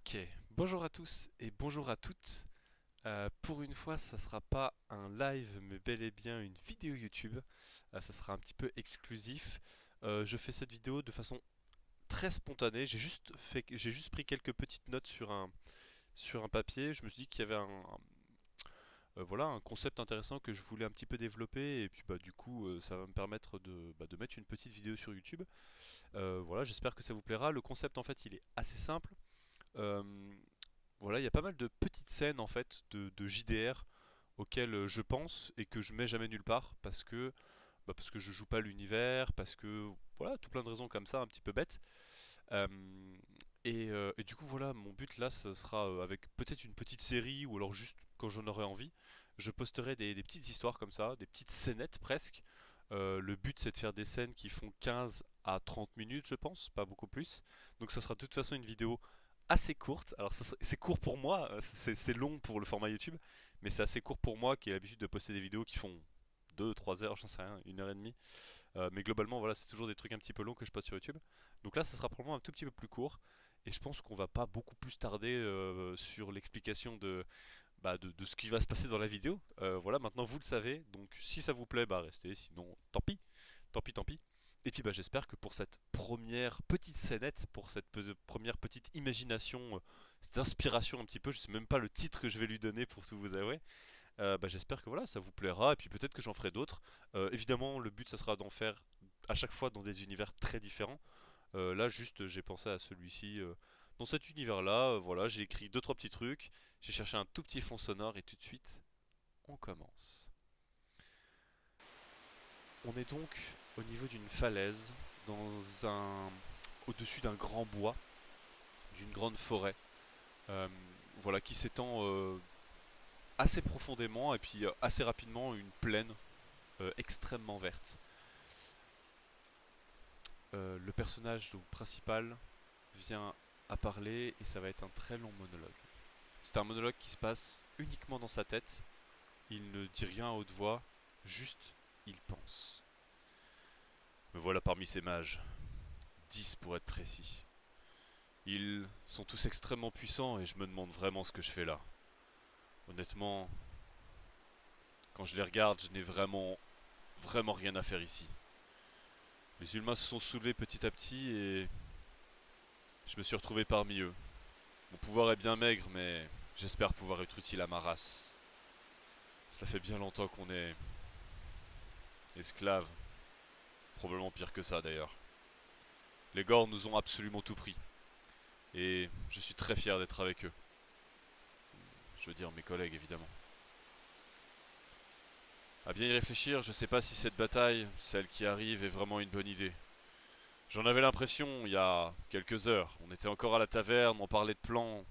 Ok, bonjour à tous et bonjour à toutes. Pour une fois, ça sera pas un live, mais bel et bien une vidéo YouTube. Ça sera un petit peu exclusif. Je fais cette vidéo de façon très spontanée. J'ai juste pris quelques petites notes sur un papier. Je me suis dit qu'il y avait voilà, un concept intéressant que je voulais un petit peu développer. Et puis bah du coup, ça va me permettre de mettre une petite vidéo sur YouTube. Voilà, j'espère que ça vous plaira. Le concept en fait, il est assez simple. Euh, Voilà, il y a pas mal de petites scènes en fait de JDR auxquelles je pense et que je mets jamais nulle part parce que je joue pas l'univers, parce que voilà, tout plein de raisons comme ça un petit peu bêtes. Euh, et du coup voilà, mon but là, ce sera avec peut-être une petite série ou alors juste quand j'en aurai envie, je posterai des petites histoires comme ça, des petites scénettes presque. Le but c'est de faire des scènes qui font 15 à 30 minutes je pense, pas beaucoup plus. Donc ça sera de toute façon une vidéo assez courte. Alors c'est court pour moi, c'est long pour le format YouTube, mais c'est assez court pour moi qui ai l'habitude de poster des vidéos qui font 2 3 heures, j'en sais rien, 1 heure et demie. Mais globalement, voilà, c'est toujours des trucs un petit peu longs que je poste sur YouTube. Donc là, ça sera probablement un tout petit peu plus court. Et je pense qu'on va pas beaucoup plus tarder sur l'explication de ce qui va se passer dans la vidéo. Voilà, maintenant vous le savez. Donc si ça vous plaît, bah restez. Sinon, tant pis. Tant pis, tant pis. Et puis bah, j'espère que pour cette première petite scénette, pour cette première petite imagination, cette inspiration un petit peu, je sais même pas le titre que je vais lui donner pour tout vous avouer, bah, j'espère que voilà, ça vous plaira et puis peut-être que j'en ferai d'autres. Évidemment, le but ça sera d'en faire à chaque fois dans des univers très différents. Là, juste, j'ai pensé à celui-ci. Dans cet univers-là, voilà, j'ai écrit deux trois petits trucs, j'ai cherché un tout petit fond sonore et tout de suite, on commence. On est donc au niveau d'une falaise, dans un, au-dessus d'un grand bois, d'une grande forêt, euh, voilà, qui s'étend assez profondément et puis assez rapidement une plaine extrêmement verte. Le personnage donc, principal vient à parler et ça va être un très long monologue. C'est un monologue qui se passe uniquement dans sa tête. Il ne dit rien à haute voix, juste il pense. Me voilà parmi ces mages, 10 pour être précis. Ils sont tous extrêmement puissants et je me demande vraiment ce que je fais là. Honnêtement, quand je les regarde, je n'ai vraiment rien à faire ici. Les humains se sont soulevés petit à petit et je me suis retrouvé parmi eux. Mon pouvoir est bien maigre, mais j'espère pouvoir être utile à ma race. Cela fait bien longtemps qu'on est esclaves, probablement pire que ça d'ailleurs. Les Gords nous ont absolument tout pris, et je suis très fier d'être avec eux. Je veux dire mes collègues évidemment. À bien y réfléchir, je sais pas si cette bataille, celle qui arrive, est vraiment une bonne idée. J'en avais l'impression il y a quelques heures. On était encore à la taverne, on parlait de plans.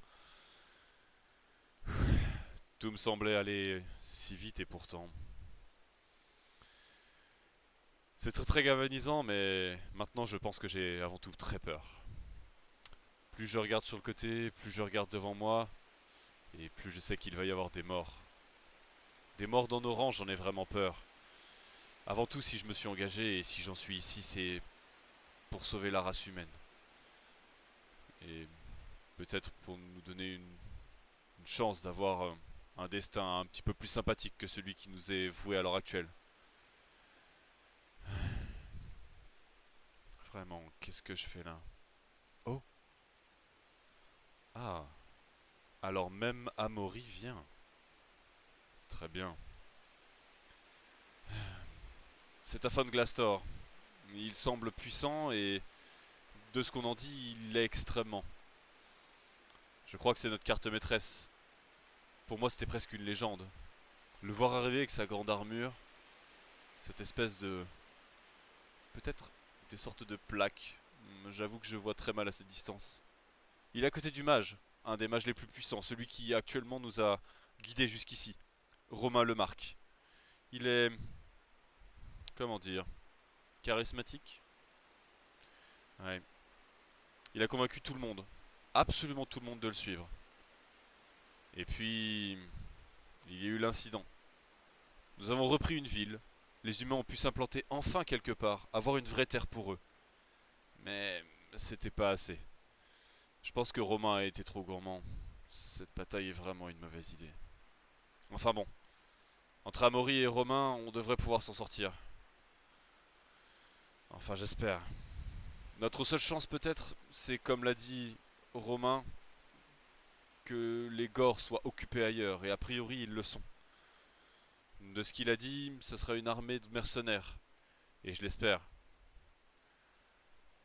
Tout me semblait aller si vite et pourtant. C'est très galvanisant, mais maintenant je pense que j'ai avant tout très peur. Plus je regarde sur le côté, plus je regarde devant moi, et plus je sais qu'il va y avoir des morts. Des morts dans nos rangs, j'en ai vraiment peur. Avant tout, si je me suis engagé et si j'en suis ici, c'est pour sauver la race humaine. Et peut-être pour nous donner une chance d'avoir un destin un petit peu plus sympathique que celui qui nous est voué à l'heure actuelle. Vraiment, qu'est-ce que je fais là? Oh, ah, alors même Amaury vient. Très bien. C'est Afon Glastor. Il semble puissant et de ce qu'on en dit, il l'est extrêmement. Je crois que c'est notre carte maîtresse. Pour moi, c'était presque une légende. Le voir arriver avec sa grande armure, cette espèce de... peut-être des sortes de plaques. J'avoue que je vois très mal à cette distance. Il est à côté du mage, un des mages les plus puissants, celui qui actuellement nous a guidés jusqu'ici. Romain Lemarque. Il est... comment dire... charismatique. Ouais. Il a convaincu tout le monde, absolument tout le monde de le suivre. Et puis... il y a eu l'incident. Nous avons repris une ville. Les humains ont pu s'implanter enfin quelque part, avoir une vraie terre pour eux. Mais c'était pas assez. Je pense que Romain a été trop gourmand. Cette bataille est vraiment une mauvaise idée. Enfin bon, entre Amaury et Romain, on devrait pouvoir s'en sortir. Enfin, j'espère. Notre seule chance peut-être, c'est comme l'a dit Romain, que les Gors soient occupés ailleurs, et a priori ils le sont. De ce qu'il a dit, ce sera une armée de mercenaires, et je l'espère.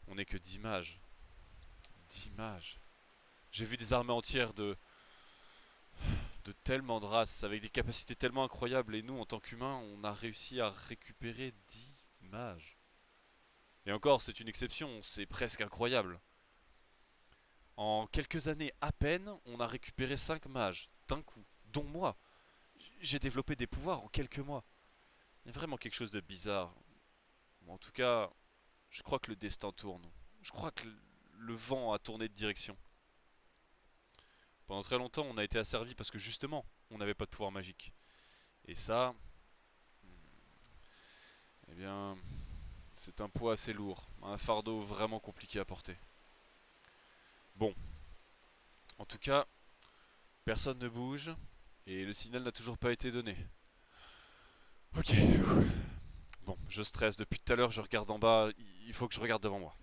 On n'est que 10 mages. 10 mages. J'ai vu des armées entières de tellement de races, avec des capacités tellement incroyables, et nous en tant qu'humains, on a réussi à récupérer 10 mages. Et encore, c'est une exception, c'est presque incroyable. En quelques années à peine, on a récupéré 5 mages, d'un coup, dont moi. J'ai développé des pouvoirs en quelques mois. Il y a vraiment quelque chose de bizarre. Bon, en tout cas, je crois que le destin tourne. Je crois que le vent a tourné de direction. Pendant très longtemps, on a été asservi parce que justement, on n'avait pas de pouvoir magique. Et ça, eh bien, c'est un poids assez lourd, un fardeau vraiment compliqué à porter. Bon, en tout cas, personne ne bouge et le signal n'a toujours pas été donné. Ok, bon, je stresse. Depuis tout à l'heure, je regarde en bas. Il faut que je regarde devant moi.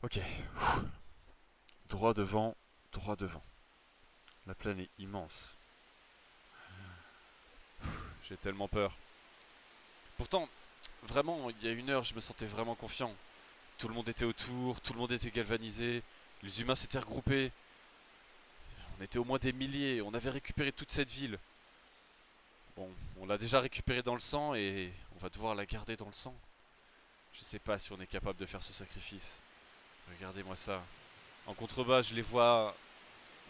Ok, droit devant, droit devant. La plaine est immense. J'ai tellement peur. Pourtant, vraiment, il y a une heure, je me sentais vraiment confiant. Tout le monde était autour, tout le monde était galvanisé, les humains s'étaient regroupés. On était au moins des milliers, on avait récupéré toute cette ville. Bon, on l'a déjà récupérée dans le sang et on va devoir la garder dans le sang. Je sais pas si on est capable de faire ce sacrifice. Regardez-moi ça. En contrebas, je les vois.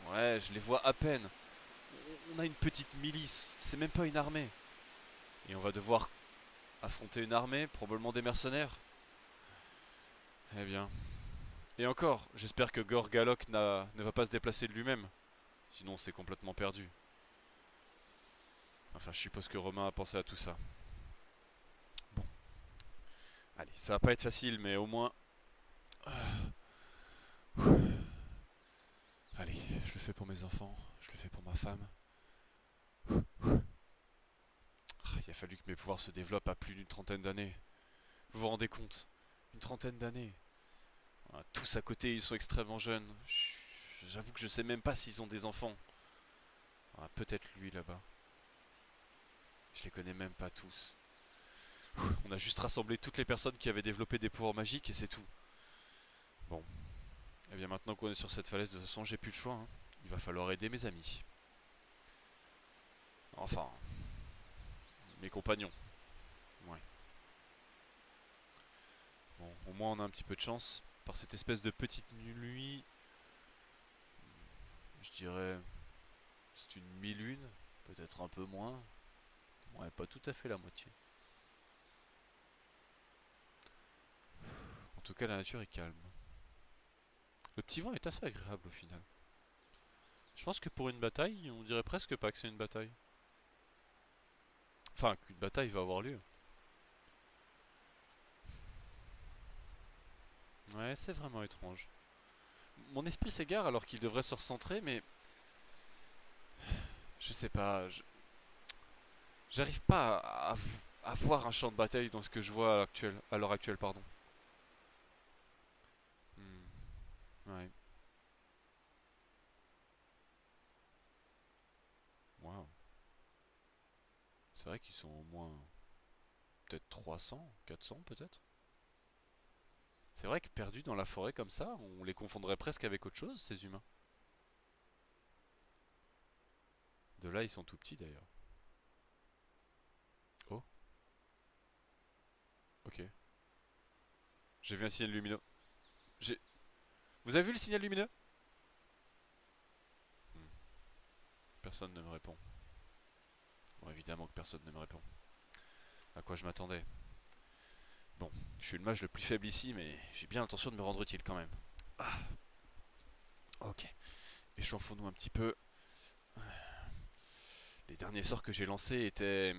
Ouais, je les vois à peine. On a une petite milice, c'est même pas une armée. Et on va devoir affronter une armée, probablement des mercenaires. Eh bien. Et encore, j'espère que Gorgalok ne va pas se déplacer de lui-même. Sinon, c'est complètement perdu. Enfin, je suppose que Romain a pensé à tout ça. Bon, allez, ça va pas être facile, mais au moins. Allez, je le fais pour mes enfants, je le fais pour ma femme. Il a fallu que mes pouvoirs se développent à plus d'une trentaine d'années. Vous vous rendez compte? Une trentaine d'années. Tous à côté, ils sont extrêmement jeunes. J'avoue que je sais même pas s'ils ont des enfants. Peut-être lui là-bas. Je les connais même pas tous. On a juste rassemblé toutes les personnes qui avaient développé des pouvoirs magiques et c'est tout. Bon. Et bien maintenant qu'on est sur cette falaise, de toute façon, j'ai plus le choix, hein. Il va falloir aider mes amis. Enfin, mes compagnons. Ouais. Bon, au moins on a un petit peu de chance. Par cette espèce de petite nuit, je dirais, c'est une mi-lune, peut-être un peu moins. Ouais, pas tout à fait la moitié. En tout cas, la nature est calme. Le petit vent est assez agréable au final. Je pense que pour une bataille, on dirait presque pas que c'est une bataille. Enfin, qu'une bataille va avoir lieu. Ouais, c'est vraiment étrange. Mon esprit s'égare alors qu'il devrait se recentrer, mais je sais pas. J'arrive pas à voir un champ de bataille dans ce que je vois à l'heure actuelle, pardon. Ouais. Waouh. C'est vrai qu'ils sont au moins peut-être 300, 400 peut-être. C'est vrai que perdus dans la forêt comme ça, on les confondrait presque avec autre chose, ces humains. De là, ils sont tout petits d'ailleurs. Oh, ok. J'ai vu un signal lumineux. J'ai... Vous avez vu le signal lumineux? Hmm. Personne ne me répond. Bon, évidemment que personne ne me répond. À quoi je m'attendais? Bon, je suis le mage le plus faible ici, mais j'ai bien l'intention de me rendre utile quand même. Ah, ok. Échauffons-nous un petit peu. Les derniers sorts que j'ai lancés étaient...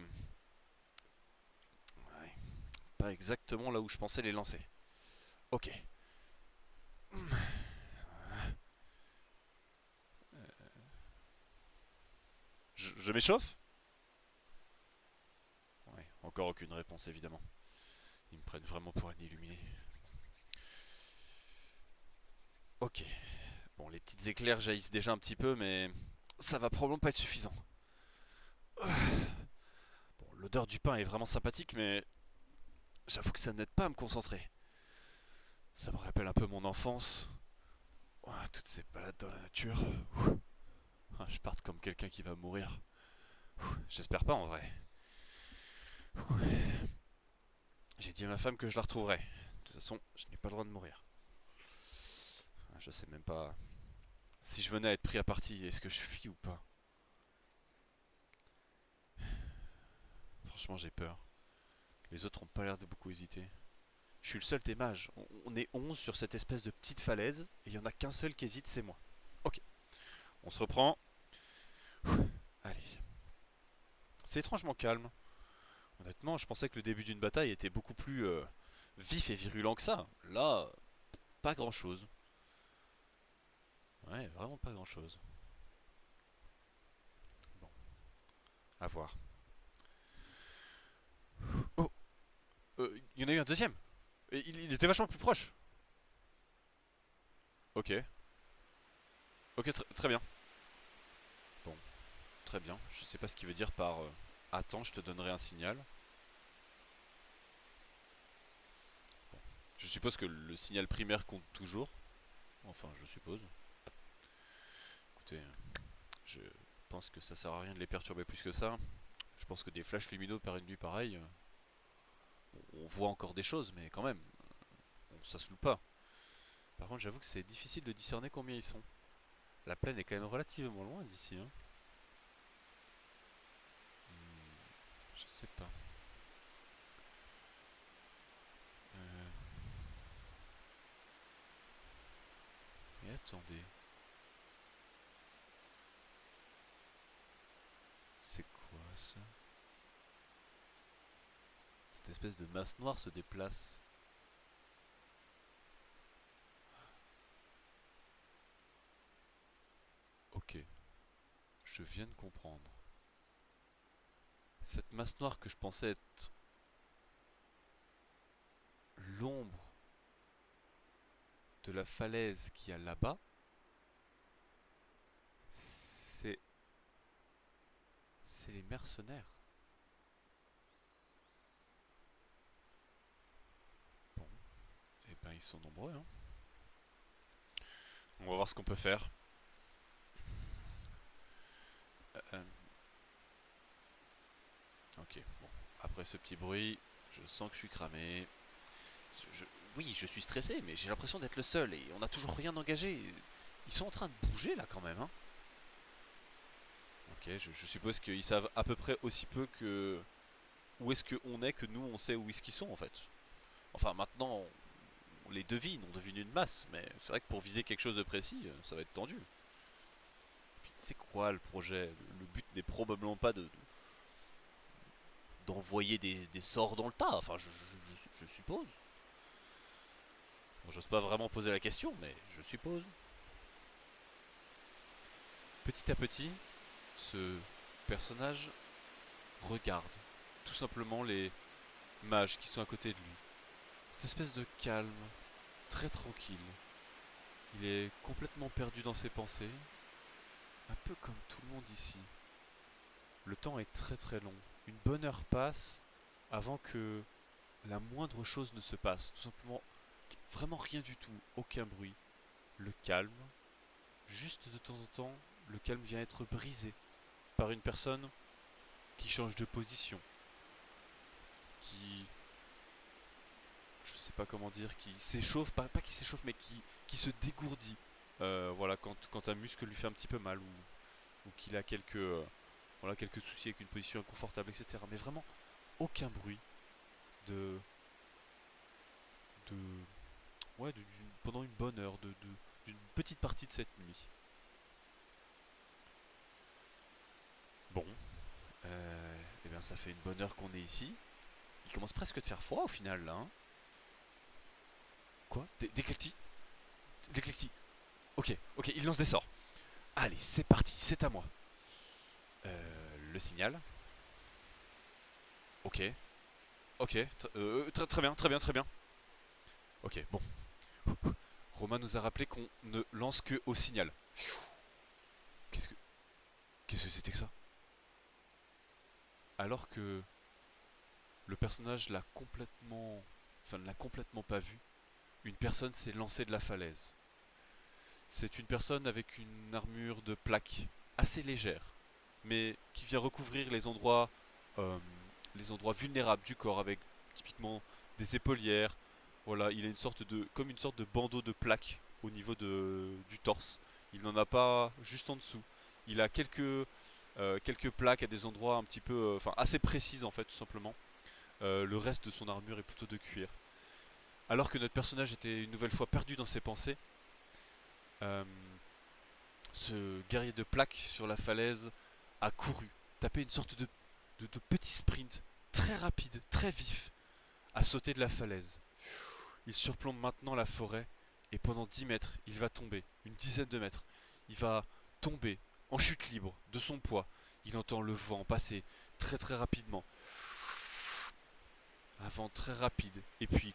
Ouais, pas exactement là où je pensais les lancer. Ok. Je m'échauffe? Ouais, encore aucune réponse évidemment. Ils me prennent vraiment pour un illuminé. Ok. Bon, les petites éclairs jaillissent déjà un petit peu, mais ça va probablement pas être suffisant. Bon, l'odeur du pain est vraiment sympathique, mais j'avoue que ça n'aide pas à me concentrer. Ça me rappelle un peu mon enfance. Ouah, toutes ces balades dans la nature. Ah, je parte comme quelqu'un qui va mourir. J'espère pas en vrai. J'ai dit à ma femme que je la retrouverais. De toute façon, je n'ai pas le droit de mourir. Je sais même pas si je venais à être pris à partie, est-ce que je fuis ou pas? Franchement, j'ai peur. Les autres ont pas l'air de beaucoup hésiter. Je suis le seul des mages. On est 11 sur cette espèce de petite falaise, et il y en a qu'un seul qui hésite, c'est moi. Ok, on se reprend. Allez. C'est étrangement calme. Honnêtement, je pensais que le début d'une bataille était beaucoup plus vif et virulent que ça. Là, pas grand chose. Ouais, vraiment pas grand chose. Bon, à voir. Oh, il y en a eu un deuxième. Et il était vachement plus proche. Ok, ok, très bien. Bon, très bien. Je sais pas ce qu'il veut dire par attends, je te donnerai un signal. Je suppose que le signal primaire compte toujours. Enfin, je suppose. Écoutez, je pense que ça sert à rien de les perturber plus que ça. Je pense que des flashs lumineux par une nuit pareille, on voit encore des choses, mais quand même, ça se loue pas. Par contre, j'avoue que c'est difficile de discerner combien ils sont. La plaine est quand même relativement loin d'ici, hein. Je sais pas. Euh, Mais attendez. C'est quoi ça? Cette espèce de masse noire se déplace. Ok, je viens de comprendre. Cette masse noire que je pensais être l'ombre de la falaise qu'il y a là-bas, c'est c'est les mercenaires. Bon, et ben ils sont nombreux, hein. On va voir ce qu'on peut faire. Euh, ok, bon. Après ce petit bruit, je sens que je suis cramé. Je- oui, je suis stressé, mais j'ai l'impression d'être le seul et on n'a toujours rien engagé. Ils sont en train de bouger là quand même, hein. Ok, je suppose qu'ils savent à peu près aussi peu que où est-ce qu'on est que nous on sait où est-ce qu'ils sont en fait. Enfin maintenant, on les devine, on devine une masse, mais c'est vrai que pour viser quelque chose de précis, ça va être tendu. Puis c'est quoi le projet? Le but n'est probablement pas d'envoyer des sorts dans le tas, enfin je suppose. Bon, j'ose pas vraiment poser la question, mais je suppose. Petit à petit, ce personnage regarde tout simplement les mages qui sont à côté de lui. Cette espèce de calme, très tranquille. Il est complètement perdu dans ses pensées, un peu comme tout le monde ici. Le temps est très très long. Une bonne heure passe avant que la moindre chose ne se passe. Tout simplement, vraiment rien du tout, aucun bruit. Le calme. Juste de temps en temps, le calme vient être brisé par une personne qui change de position, qui, je sais pas comment dire, qui s'échauffe, pas qui s'échauffe, mais qui se dégourdit. Voilà, quand un muscle lui fait un petit peu mal ou qu'il a voilà, quelques soucis avec une position inconfortable, etc. Mais vraiment, aucun bruit de, de, ouais, pendant une bonne heure, d'une petite partie de cette nuit. Bon, eh bien ça fait une bonne heure qu'on est ici. Il commence presque de faire froid au final là, hein. Quoi? D'éclectis. Ok, ok, il lance des sorts. Allez, c'est parti, c'est à moi. le signal. Ok, ok, très bien, très bien, très bien. Ok, bon. Romain nous a rappelé qu'on ne lance que au signal. Qu'est-ce que qu'est-ce que c'était que ça? Alors que le personnage l'a complètement, enfin ne l'a complètement pas vu, une personne s'est lancée de la falaise. C'est une personne avec une armure de plaques assez légère, mais qui vient recouvrir euh, les endroits vulnérables du corps, avec typiquement des épaulières. Voilà, il a comme une sorte de bandeau de plaques au niveau du torse. Il n'en a pas juste en dessous. Il a quelques plaques à des endroits un petit peu, enfin assez précises en fait, tout simplement. Le reste de son armure est plutôt de cuir. Alors que notre personnage était une nouvelle fois perdu dans ses pensées, euh, ce guerrier de plaques sur la falaise a couru, tapé une sorte de petit sprint très rapide, très vif, à sauter de la falaise. Il surplombe maintenant la forêt et pendant 10 mètres, il va tomber, une dizaine de mètres. Il va tomber en chute libre de son poids. Il entend le vent passer très très rapidement. Un vent très rapide et puis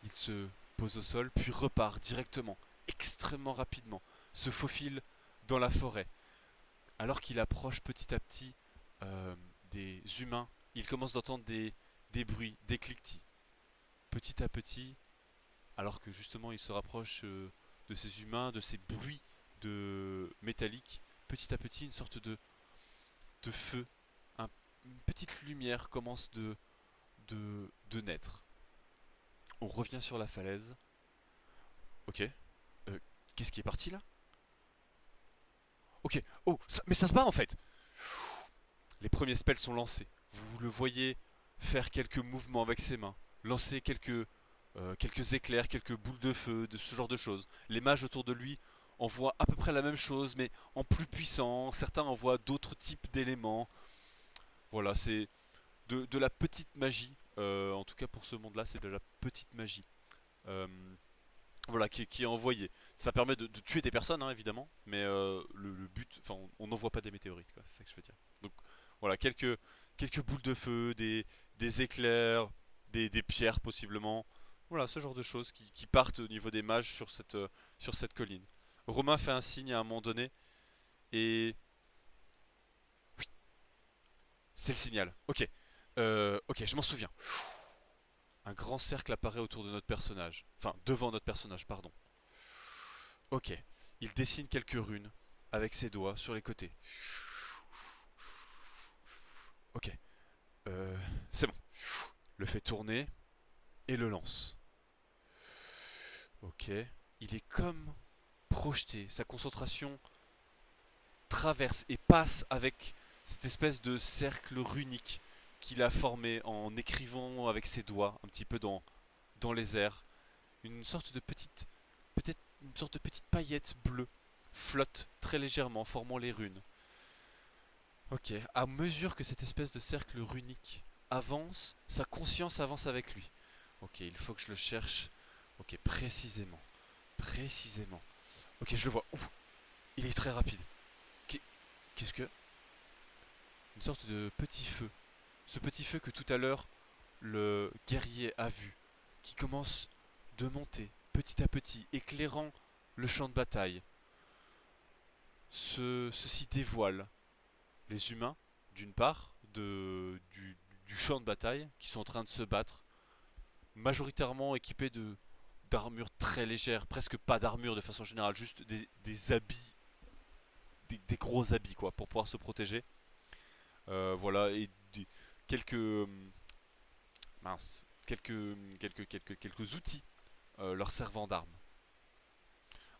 il se pose au sol puis repart directement, extrêmement rapidement, se faufile dans la forêt. Alors qu'il approche petit à petit euh, des humains, il commence d'entendre des bruits, des cliquetis. Petit à petit, alors que justement il se rapproche de ces humains, de ces bruits métalliques, petit à petit une sorte de feu, une petite lumière commence de naître. On revient sur la falaise. Ok. Qu'est-ce qui est parti là? Ok. Oh, mais ça se bat en fait. Les premiers spells sont lancés. Vous le voyez faire quelques mouvements avec ses mains, lancer quelques éclairs, quelques boules de feu, de ce genre de choses. Les mages autour de lui envoient à peu près la même chose, mais en plus puissant. Certains envoient d'autres types d'éléments. Voilà, c'est de la petite magie. En tout cas pour ce monde-là, c'est de la petite magie. Euh, voilà, qui est envoyée. Ça permet de tuer des personnes, hein, évidemment, mais le but, enfin, on n'envoie pas des météorites, quoi. C'est ça que je veux dire. Donc voilà, quelques boules de feu, des éclairs, des pierres possiblement. Voilà, ce genre de choses qui partent au niveau des mages sur cette colline. Romain fait un signe à un moment donné et oui, c'est le signal. Ok, ok, je m'en souviens. Un grand cercle apparaît autour de notre personnage, enfin devant notre personnage, pardon. Ok, il dessine quelques runes avec ses doigts sur les côtés. Ok, euh, c'est bon. Le fait tourner et le lance. Ok, il est comme projeté. Sa concentration traverse et passe avec cette espèce de cercle runique qu'il a formé en écrivant avec ses doigts un petit peu dans les airs. Une sorte de peut-être une sorte de petite paillette bleue flotte très légèrement, formant les runes. Ok, à mesure que cette espèce de cercle runique avance, sa conscience avance avec lui. Ok, il faut que je le cherche. Ok, précisément. Précisément. Ok, je le vois. Ouh, il est très rapide. Qu'est-ce que... Une sorte de petit feu. Ce petit feu que tout à l'heure, le guerrier a vu. Qui commence de monter petit à petit, éclairant le champ de bataille. Ceci dévoile les humains, d'une part, du champ de bataille, qui sont en train de se battre, majoritairement équipés d'armures très légères, presque pas d'armure de façon générale, juste des habits, des gros habits quoi, pour pouvoir se protéger. Voilà, et quelques mince, quelques outils leur servant d'armes.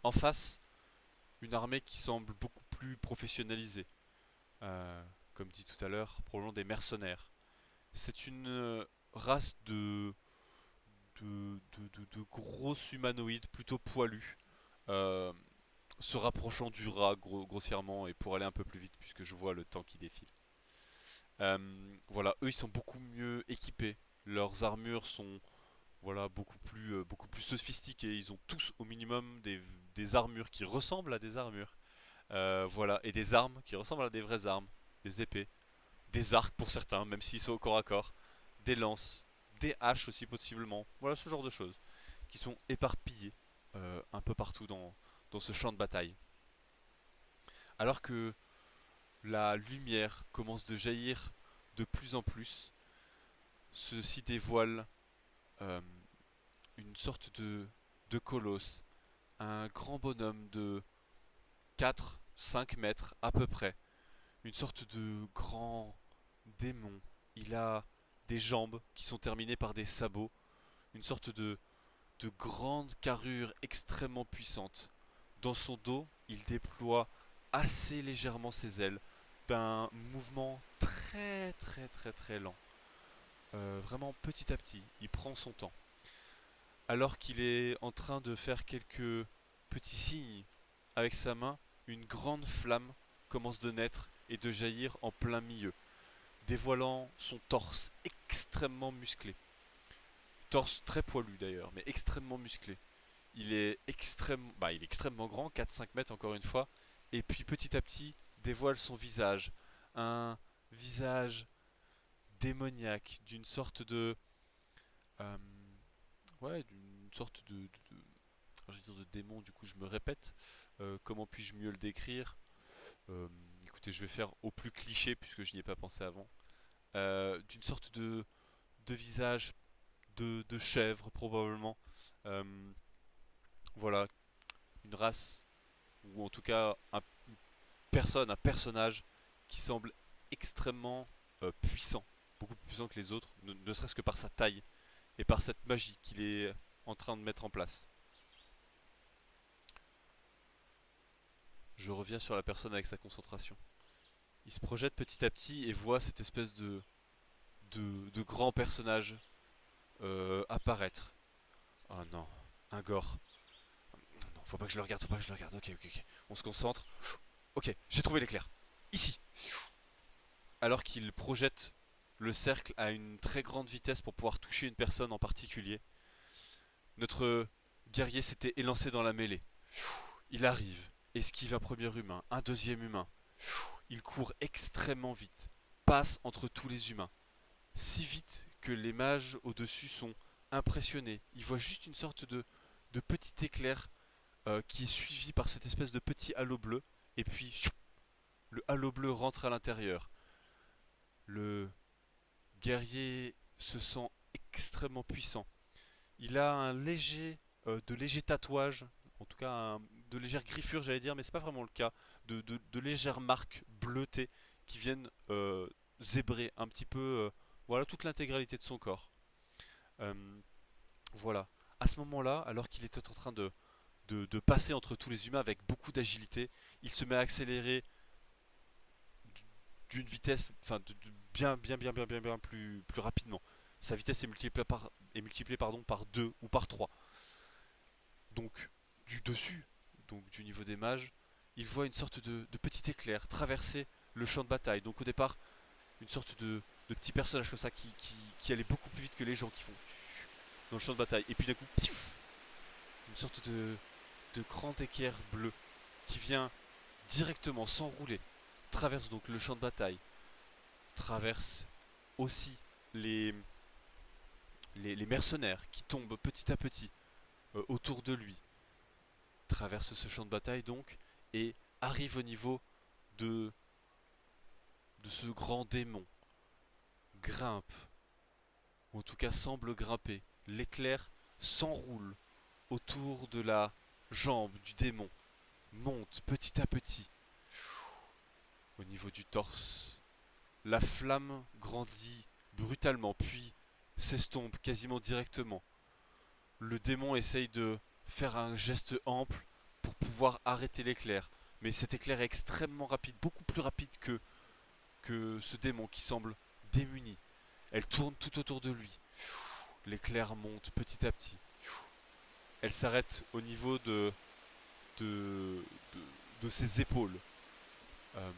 En face, une armée qui semble beaucoup plus professionnalisée. Euh, Comme dit tout à l'heure, probablement des mercenaires. C'est une race de gros humanoïdes plutôt poilus, euh, se rapprochant du rat grossièrement et pour aller un peu plus vite puisque je vois le temps qui défile. Voilà, eux ils sont beaucoup mieux équipés. Leurs armures sont voilà, beaucoup plus sophistiquées. Ils ont tous au minimum des armures qui ressemblent à des armures. Voilà, et des armes qui ressemblent à des vraies armes, des épées, des arcs pour certains, même s'ils sont au corps à corps, des lances, des haches aussi possiblement. Voilà ce genre de choses qui sont éparpillées un peu partout dans ce champ de bataille. Alors que la lumière commence de jaillir de plus en plus, ceci dévoile euh, une sorte de colosse, un grand bonhomme de 4-5 mètres à peu près, une sorte de grand démon. Il a des jambes qui sont terminées par des sabots, une sorte de grande carrure extrêmement puissante. Dans son dos, il déploie assez légèrement ses ailes, d'un mouvement très très très très lent. Vraiment petit à petit, il prend son temps. Alors qu'il est en train de faire quelques petits signes avec sa main, une grande flamme commence de naître et de jaillir en plein milieu, dévoilant son torse extrêmement musclé. Torse très poilu d'ailleurs, mais extrêmement musclé. Il est extrêmement grand, 4-5 mètres encore une fois, et puis petit à petit dévoile son visage. Un visage démoniaque, d'une sorte de... euh, ouais, d'une sorte je vais dire de démon, du coup je me répète. Comment puis-je mieux le décrire? Euh, Écoutez, je vais faire au plus cliché puisque je n'y ai pas pensé avant. D'une sorte de visage de chèvre probablement. Euh, voilà, une race, ou en tout cas une personne, un personnage qui semble extrêmement puissant, beaucoup plus puissant que les autres, ne serait-ce que par sa taille et par cette magie qu'il est en train de mettre en place. Je reviens sur la personne avec sa concentration. Il se projette petit à petit et voit cette espèce de grand personnage apparaître. Oh non, un gore. Non, faut pas que je le regarde, faut pas que je le regarde. Ok, ok, ok. On se concentre. Ok, j'ai trouvé l'éclair. Ici. Alors qu'il projette le cercle à une très grande vitesse pour pouvoir toucher une personne en particulier, notre guerrier s'était élancé dans la mêlée. Il arrive, esquive un premier humain, un deuxième humain. Il court extrêmement vite, passe entre tous les humains, si vite que les mages au-dessus sont impressionnés. Ils voient juste une sorte de petit éclair qui est suivi par cette espèce de petit halo bleu, et puis le halo bleu rentre à l'intérieur. Le guerrier se sent extrêmement puissant. Il a de légers tatouages, en tout cas de légères griffures, j'allais dire, mais c'est pas vraiment le cas. De légères marques bleutées qui viennent zébrer un petit peu, voilà, toute l'intégralité de son corps. Euh, voilà. À ce moment-là, alors qu'il était en train de passer entre tous les humains avec beaucoup d'agilité, il se met à accélérer d'une vitesse, enfin, bien plus rapidement. Sa vitesse est multipliée pardon, par 2 ou par 3. Donc, du dessus, donc du niveau des mages, il voit une sorte de petit éclair traverser le champ de bataille. Donc, au départ, une sorte de petit personnage comme ça qui allait beaucoup plus vite que les gens qui font dans le champ de bataille. Et puis, d'un coup, une sorte de grand équerre bleu qui vient directement s'enrouler, traverse donc le champ de bataille, traverse aussi les, les mercenaires qui tombent petit à petit autour de lui, traverse ce champ de bataille donc et arrive au niveau de, de ce grand démon, grimpe, ou en tout cas semble grimper. L'éclair s'enroule autour de la jambe du démon, monte petit à petit au niveau du torse. La flamme grandit brutalement, puis s'estompe quasiment directement. Le démon essaye de faire un geste ample pour pouvoir arrêter l'éclair. Mais cet éclair est extrêmement rapide, beaucoup plus rapide que ce démon qui semble démuni. Elle tourne tout autour de lui. L'éclair monte petit à petit. Elle s'arrête au niveau de, de ses épaules. Euh,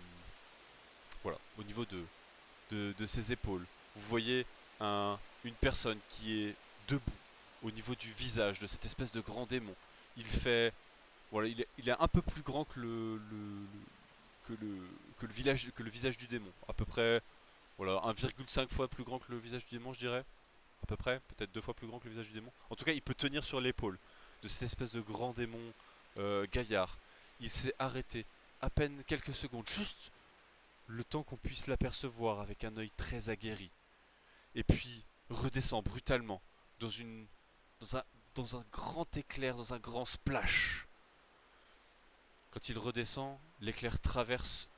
voilà, au niveau de ses épaules. Vous voyez une personne qui est debout au niveau du visage de cette espèce de grand démon. Il fait Voilà, il est un peu plus grand que que le visage du démon. À peu près, voilà, 1,5 fois plus grand que le visage du démon, je dirais. À peu près, peut-être 2 fois plus grand que le visage du démon. En tout cas, il peut tenir sur l'épaule de cette espèce de grand démon gaillard. Il s'est arrêté à peine quelques secondes, juste le temps qu'on puisse l'apercevoir avec un œil très aguerri. Et puis redescend brutalement dans une dans un dans un grand éclair, dans un grand splash. Quand il redescend, l'éclair traverse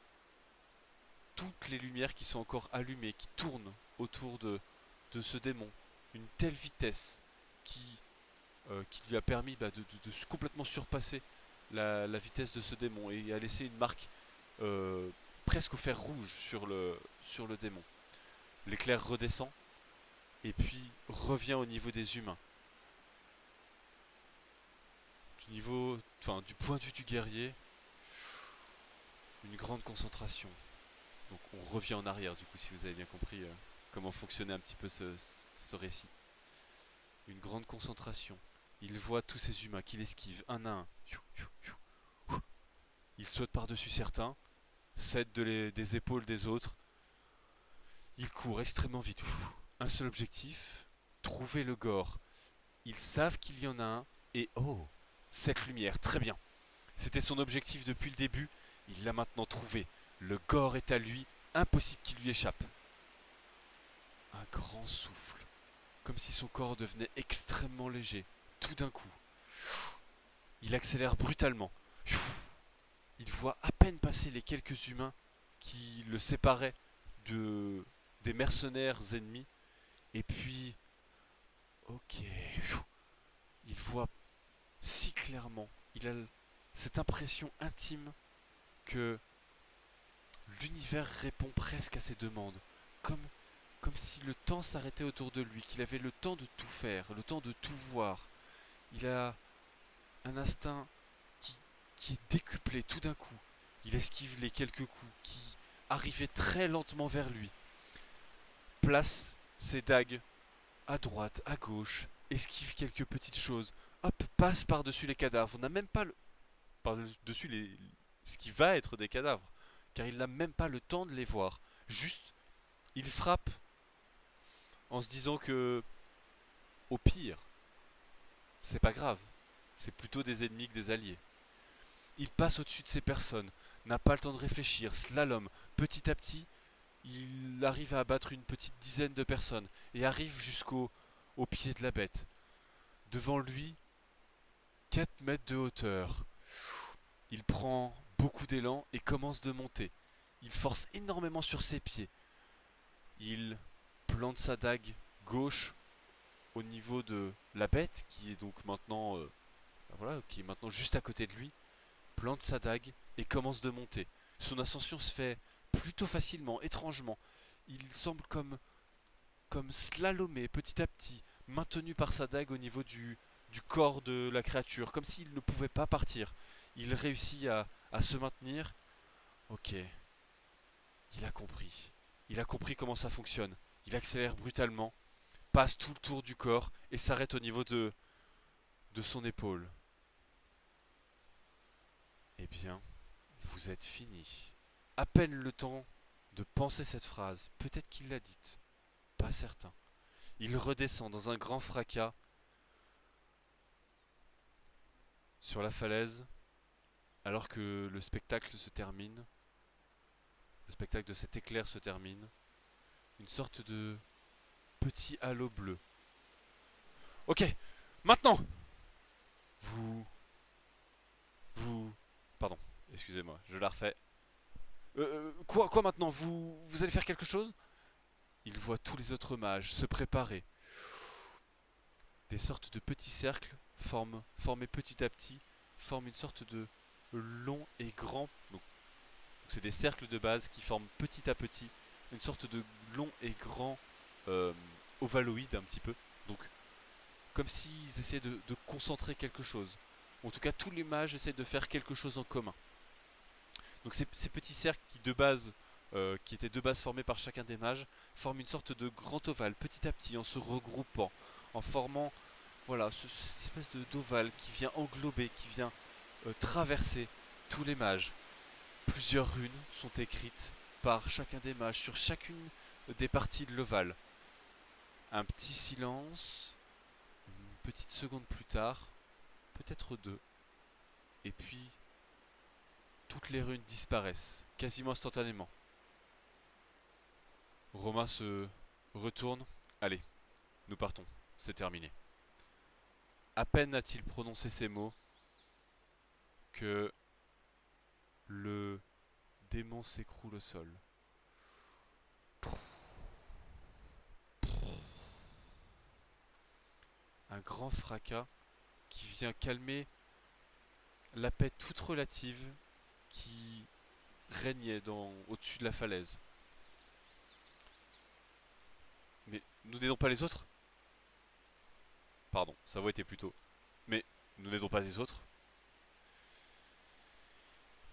toutes les lumières qui sont encore allumées, qui tournent autour de ce démon. Une telle vitesse qui lui a permis de complètement surpasser la vitesse de ce démon et a laissé une marque euh, presque au fer rouge sur le démon. L'éclair redescend et puis revient au niveau des humains. Du point de vue du guerrier, une grande concentration. Donc on revient en arrière du coup si vous avez bien compris comment fonctionnait un petit peu ce récit. Une grande concentration. Il voit tous ces humains qu'il esquive un à un. Il saute par-dessus certains, cède des épaules des autres. Il court extrêmement vite. Un seul objectif, trouver le gore. Ils savent qu'il y en a un et oh, cette lumière, très bien. C'était son objectif depuis le début, il l'a maintenant trouvé. Le gore est à lui, impossible qu'il lui échappe. Un grand souffle, comme si son corps devenait extrêmement léger, tout d'un coup. Il accélère brutalement. Il voit à peine passer les quelques humains qui le séparaient de, des mercenaires ennemis. Et puis, ok, il voit si clairement, il a cette impression intime que l'univers répond presque à ses demandes. Comme, comme si le temps s'arrêtait autour de lui, qu'il avait le temps de tout faire, le temps de tout voir. Il a un instinct qui, qui est décuplé tout d'un coup. Il esquive les quelques coups qui arrivaient très lentement vers lui. Place ses dagues à droite, à gauche, esquive quelques petites choses. Hop, passe par-dessus les cadavres. On n'a même pas par-dessus ce qui va être des cadavres. Car il n'a même pas le temps de les voir. Juste, il frappe en se disant que, au pire, c'est pas grave. C'est plutôt des ennemis que des alliés. Il passe au-dessus de ces personnes, n'a pas le temps de réfléchir, slalom. Petit à petit, il arrive à abattre une petite dizaine de personnes et arrive au pied de la bête. Devant lui, 4 mètres de hauteur. Il prend beaucoup d'élan et commence de monter. Il force énormément sur ses pieds. Il plante sa dague gauche au niveau de la bête qui est donc maintenant voilà, qui est maintenant juste à côté de lui, plante sa dague et commence de monter. Son ascension se fait plutôt facilement, étrangement. Il semble comme slalomé petit à petit, maintenu par sa dague au niveau du corps de la créature, comme s'il ne pouvait pas partir. Il réussit à se maintenir. Ok, il a compris. Il a compris comment ça fonctionne. Il accélère brutalement, passe tout le tour du corps et s'arrête au niveau de son épaule. Eh bien, vous êtes fini. À peine le temps de penser cette phrase. Peut-être qu'il l'a dite. Pas certain. Il redescend dans un grand fracas sur la falaise alors que le spectacle se termine. Le spectacle de cet éclair se termine. Une sorte de petit halo bleu. Ok, maintenant vous... Vous... Pardon, excusez-moi, je la refais. Quoi maintenant vous allez faire quelque chose? Il voit tous les autres mages se préparer. Des sortes de petits cercles formés petit à petit, forment une sorte de long et grand. Donc c'est des cercles de base qui forment petit à petit une sorte de long et grand euh, ovaloïde un petit peu. Donc comme s'ils essayaient de concentrer quelque chose. En tout cas, tous les mages essaient de faire quelque chose en commun. Donc ces petits cercles qui étaient de base formés par chacun des mages, forment une sorte de grand ovale petit à petit en se regroupant, en formant voilà, cette espèce d'ovale qui vient englober, qui vient traverser tous les mages. Plusieurs runes sont écrites par chacun des mages sur chacune des parties de l'ovale. Un petit silence, une petite seconde plus tard, peut-être deux, et puis toutes les runes disparaissent, quasiment instantanément. Romain se retourne. Allez, nous partons, c'est terminé. À peine a-t-il prononcé ces mots que le démon s'écroule au sol. Un grand fracas qui vient calmer la paix toute relative qui régnait au-dessus de la falaise. Mais nous n'aidons pas les autres? Pardon, sa voix était plutôt. Mais nous n'aidons pas les autres?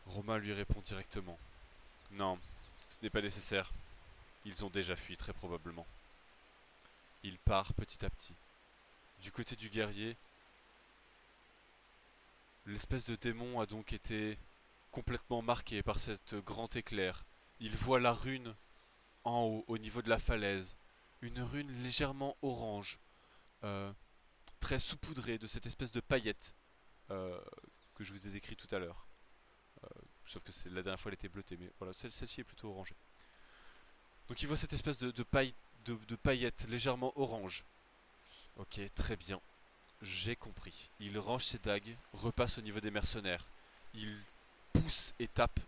Romain lui répond directement. Non, ce n'est pas nécessaire. Ils ont déjà fui très probablement. Il part petit à petit. Du côté du guerrier, l'espèce de démon a donc été complètement marqué par cet grand éclair. Il voit la rune en haut, au niveau de la falaise. Une rune légèrement orange, euh, très saupoudrée de cette espèce de paillette euh, que je vous ai décrit tout à l'heure. Sauf que la dernière fois elle était bleutée, mais voilà, celle-ci est plutôt orangée. Donc il voit cette espèce de paillette légèrement orange. Ok, très bien. J'ai compris. Il range ses dagues, repasse au niveau des mercenaires. Il pousse et tape,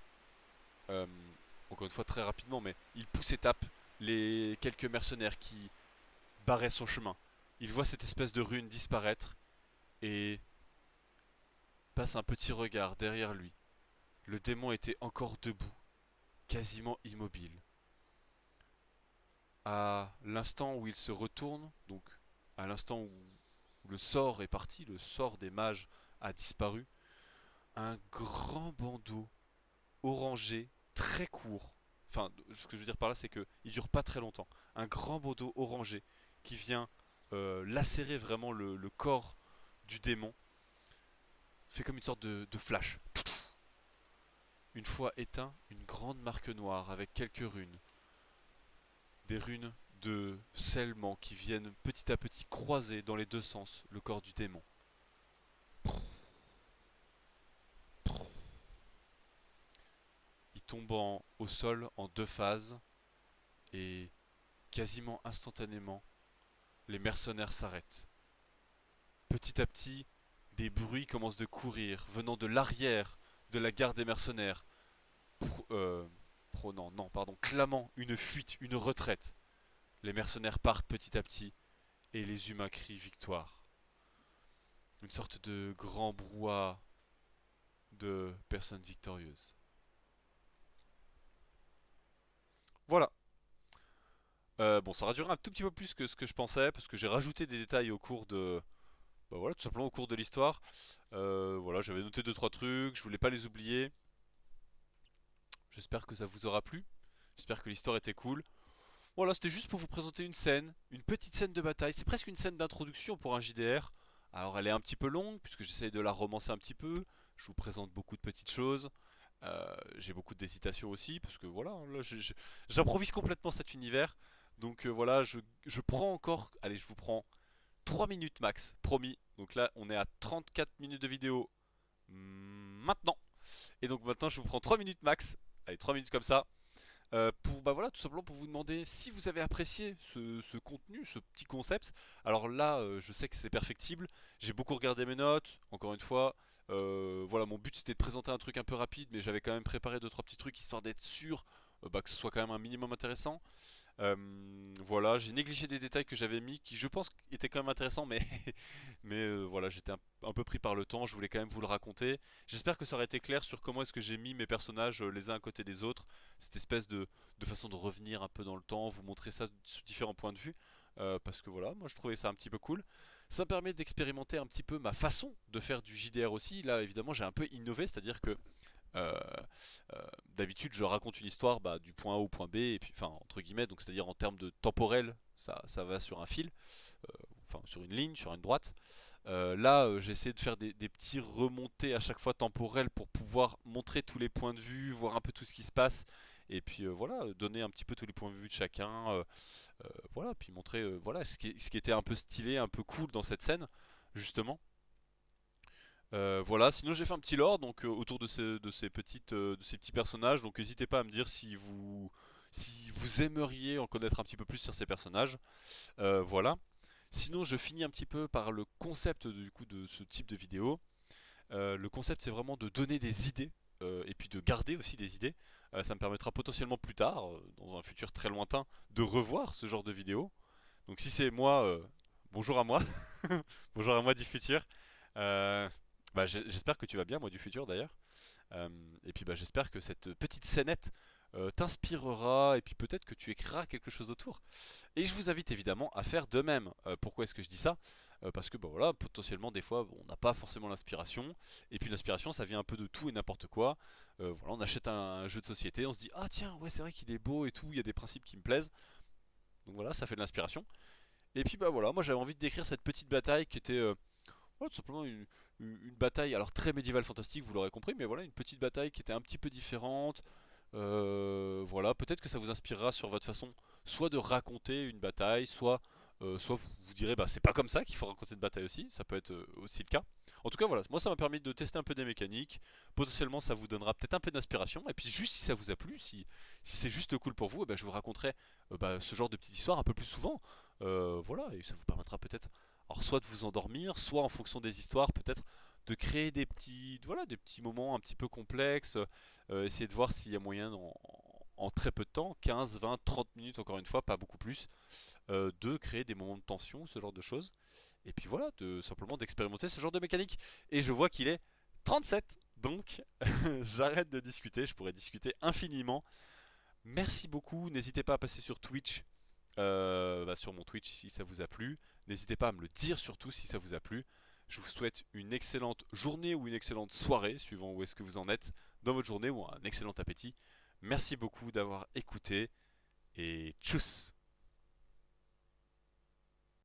euh, encore une fois très rapidement, mais il pousse et tape les quelques mercenaires qui barraient son chemin. Il voit cette espèce de rune disparaître et passe un petit regard derrière lui. Le démon était encore debout, quasiment immobile. À l'instant où il se retourne, donc à l'instant où le sort est parti, le sort des mages a disparu, un grand bandeau orangé, très court. Enfin, ce que je veux dire par là, c'est qu'il dure pas très longtemps. Un grand bandeau orangé qui vient lacérer vraiment le corps du démon, fait comme une sorte de flash. Une fois éteint, une grande marque noire avec quelques runes. Des runes de scellement qui viennent petit à petit croiser dans les deux sens le corps du démon. Il tombe au sol en deux phases et quasiment instantanément, les mercenaires s'arrêtent. Petit à petit, des bruits commencent de courir, venant de l'arrière de la gare des mercenaires, prônant, non, pardon, clamant une fuite, une retraite. Les mercenaires partent petit à petit, et les humains crient victoire. Une sorte de grand brouhaha de personnes victorieuses. Voilà. Bon, ça aura duré un tout petit peu plus que ce que je pensais, parce que j'ai rajouté des détails au cours de, bah voilà, tout simplement au cours de l'histoire. Voilà, j'avais noté deux trois trucs, je voulais pas les oublier. J'espère que ça vous aura plu. J'espère que l'histoire était cool. Voilà, c'était juste pour vous présenter une scène, une petite scène de bataille. C'est presque une scène d'introduction pour un JDR. Alors elle est un petit peu longue puisque j'essaye de la romancer un petit peu. Je vous présente beaucoup de petites choses. J'ai beaucoup d'hésitation aussi parce que voilà, là j'improvise complètement cet univers. Donc voilà, je prends encore, allez, je vous prends 3 minutes max, promis. Donc là, on est à 34 minutes de vidéo maintenant. Et donc maintenant, je vous prends 3 minutes max. Allez, 3 minutes comme ça. Pour bah voilà, tout simplement pour vous demander si vous avez apprécié ce contenu, ce petit concept. Alors là, je sais que c'est perfectible. J'ai beaucoup regardé mes notes. Encore une fois, voilà, mon but c'était de présenter un truc un peu rapide, mais j'avais quand même préparé deux trois petits trucs histoire d'être sûr bah, que ce soit quand même un minimum intéressant. Voilà, j'ai négligé des détails que j'avais mis qui je pense étaient quand même intéressants, mais, voilà, j'étais un peu pris par le temps, je voulais quand même vous le raconter. J'espère que ça aurait été clair sur comment est-ce que j'ai mis mes personnages les uns à côté des autres, cette espèce de façon de revenir un peu dans le temps, vous montrer ça sous différents points de vue, parce que voilà, moi je trouvais ça un petit peu cool. Ça me permet d'expérimenter un petit peu ma façon de faire du JDR aussi. Là évidemment j'ai un peu innové, c'est-à-dire que euh, d'habitude, je raconte une histoire bah, du point A au point B, et puis, enfin, entre guillemets, donc c'est-à-dire en termes de temporel, ça va sur un fil, enfin sur une ligne, sur une droite. Là, j'ai essayé de faire des petits remontées à chaque fois temporelles pour pouvoir montrer tous les points de vue, voir un peu tout ce qui se passe, et puis voilà, donner un petit peu tous les points de vue de chacun, voilà, puis montrer voilà ce qui était un peu stylé, un peu cool dans cette scène, justement. Voilà, sinon j'ai fait un petit lore donc autour de ces petits personnages, donc n'hésitez pas à me dire si vous aimeriez en connaître un petit peu plus sur ces personnages. Voilà. Sinon, je finis un petit peu par le concept du coup de ce type de vidéo. Le concept, c'est vraiment de donner des idées et puis de garder aussi des idées. Ça me permettra potentiellement plus tard, dans un futur très lointain, de revoir ce genre de vidéo. Donc si c'est moi, bonjour à moi, bonjour à moi du futur. Euh, J'espère que tu vas bien, moi du futur d'ailleurs. Euh, et puis j'espère que cette petite scénette t'inspirera et puis peut-être que tu écriras quelque chose autour. Et je vous invite évidemment à faire de même. Pourquoi est-ce que je dis ça? Parce que voilà, potentiellement des fois on n'a pas forcément l'inspiration. Et puis l'inspiration ça vient un peu de tout et n'importe quoi. Voilà, on achète un jeu de société, on se dit ah tiens ouais c'est vrai qu'il est beau et tout, il y a des principes qui me plaisent. Donc voilà, ça fait de l'inspiration. Et puis voilà, moi j'avais envie de décrire cette petite bataille qui était ouais, tout simplement une bataille, alors très médiévale fantastique, vous l'aurez compris, mais voilà, une petite bataille qui était un petit peu différente. Voilà, peut-être que ça vous inspirera sur votre façon, soit de raconter une bataille, soit vous vous direz, bah c'est pas comme ça qu'il faut raconter une bataille aussi, ça peut être aussi le cas. En tout cas, voilà, moi ça m'a permis de tester un peu des mécaniques, potentiellement ça vous donnera peut-être un peu d'inspiration, et puis juste si ça vous a plu, si c'est juste cool pour vous, eh ben, je vous raconterai ce genre de petites histoires un peu plus souvent. Voilà, et ça vous permettra peut-être, alors soit de vous endormir, soit en fonction des histoires, peut-être de créer voilà, des petits moments un petit peu complexes, essayer de voir s'il y a moyen en très peu de temps, 15, 20, 30 minutes encore une fois, pas beaucoup plus, de créer des moments de tension, ce genre de choses. Et puis voilà, simplement d'expérimenter ce genre de mécanique. Et je vois qu'il est 37, donc j'arrête de discuter, je pourrais discuter infiniment. Merci beaucoup, n'hésitez pas à passer sur Twitch, sur mon Twitch si ça vous a plu. N'hésitez pas à me le dire surtout si ça vous a plu. Je vous souhaite une excellente journée ou une excellente soirée, suivant où est-ce que vous en êtes dans votre journée, ou un excellent appétit. Merci beaucoup d'avoir écouté et tchuss!